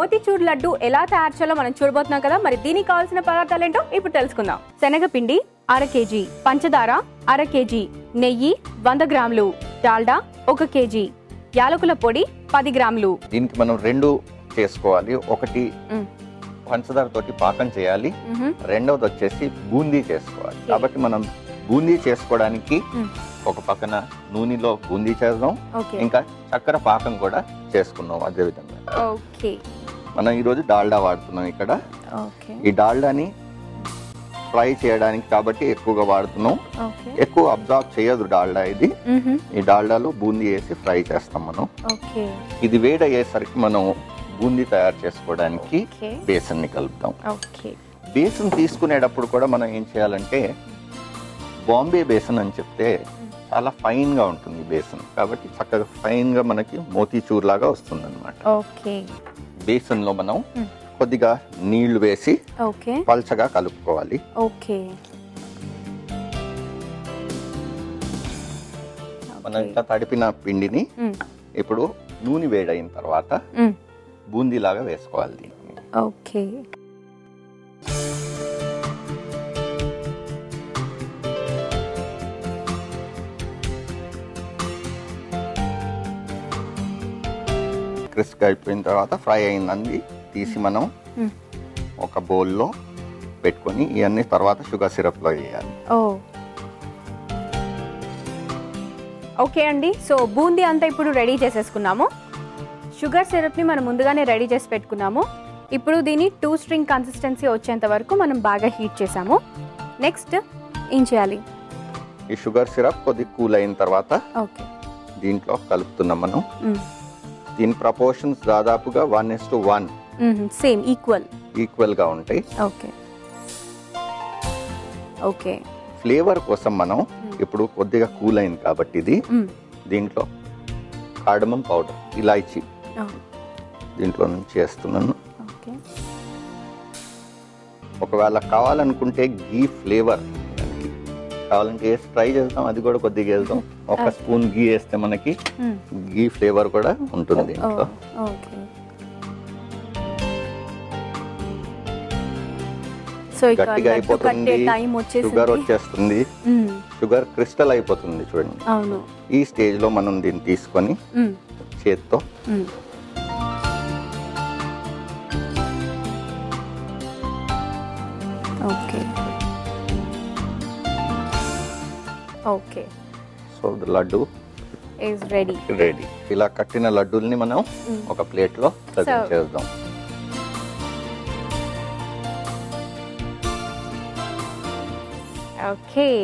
మోతీచూర్ లడ్డు ఎలా తయారు చేయాలో మనం చూడబోతున్నాం కదా. మరి దీనికి కావాల్సిన పదార్థాలు ఏంటో ఇప్పుడు తెలుసుకుందాం. శనగపిండి 1/2 కేజీ, పంచదార 1/2 కేజీ, నెయ్యి 100 గ్రాములు, డాల్డా 1 కేజీ, యాలకుల పొడి 10 గ్రాములు. దీనికి మనం రెండు చేసుకోవాలి. ఒకటి పంచదార తోటి పాకం చేయాలి, రెండవది వచ్చేసి బూందీ చేసుకోవాలి. కాబట్టి మనం బూందీ చేసుకోవడానికి ఒక పక్కన నూనెలో బూందీ చేద్దాం, ఇంకా చక్కెర పాకం కూడా చేసుకుందాం. అదే విధంగా మనం ఈరోజు డాల్డా వాడుతున్నాం. ఇక్కడ ఈ డాల్డాని ఫ్రై చేయడానికి కాబట్టి ఎక్కువగా వాడుతున్నాం. ఎక్కువ అబ్జార్బ్ చేయదు డాల్డా ఇది. ఈ డాల్డాలో బూందీ వేసి ఫ్రై చేస్తాం మనం. ఇది వేడయ్యేసరికి మనం బూందీ తయారు చేసుకోవడానికి బేసన్ ని కలుపుతాం. బేసన్ తీసుకునేటప్పుడు కూడా మనం ఏం చేయాలంటే బాంబే బేసన్ అని చెప్తే చాలా ఫైన్ గా ఉంటుంది బేసన్. కాబట్టి చక్కగా ఫైన్ గా మనకి మోతీచూర్ లాగా వస్తుంది అనమాట. బేసన్ లో మనం కొద్దిగా నీళ్లు వేసి పల్చగా కలుపుకోవాలి. మనం ఇట్లా తడిపిన పిండిని ఇప్పుడు నూనె వేడైన తర్వాత బూందీ లాగా వేసుకోవాలి దీన్ని. క్రిస్ప్ అయిపోయిన తర్వాత ఫ్రై అయిందండి తీసి మనం ఒక బౌల్లో పెట్టుకొని ఇవన్నీ తర్వాత షుగర్ సిరప్ లో వేయాలి. ఓకే అండి, సో బూందీ అంతా ఇప్పుడు రెడీ చేసేసుకున్నాము. షుగర్ సిరప్ ని మనం ముందుగానే రెడీ చేసి పెట్టుకున్నాము. ఇప్పుడు దీన్ని 2 స్ట్రింగ్ కన్సిస్టెన్సీ వచ్చేంత వరకు మనం బాగా హీట్ చేసాము. నెక్స్ట్ ఏం చేయాలి? ఈ షుగర్ సిరప్ కొద్దిగా కూల్ అయిన తర్వాత దీంట్లో కలుపుతున్నాం మనం. దీని ప్రపోర్షన్స్ దాదాపుగా 1:1 సేమ్ ఈక్వల్ గా ఉంటాయి. ఫ్లేవర్ కోసం మనం ఇప్పుడు కొద్దిగా కూల్ అయింది కాబట్టి ఇది దీంట్లో కార్డమమ్ పౌడర్, ఇలాచీ దీంట్లో నుంచి వేస్తున్నాను. ఒకవేళ కావాలనుకుంటే గీ ఫ్లేవర్ కావాలంటే వేసి ట్రై చేద్దాం. అది కూడా కొద్దిగా వేద్దాం. ఒక స్పూన్ గీ వేస్తే మనకి గీ ఫ్లేవర్ కూడా ఉంటుంది దీంట్లో. గట్టిగా అయిపోతుంది, షుగర్ వచ్చేస్తుంది, షుగర్ క్రిస్టల్ అయిపోతుంది చూడండి. ఈ స్టేజ్ లో మనం దీన్ని తీసుకొని చేత్తో సో లడ్డు is ready. ఇలా కట్టిన లడ్డూల్ని మనం ఒక ప్లేట్ లో సర్వ్ చేద్దాం. Okay.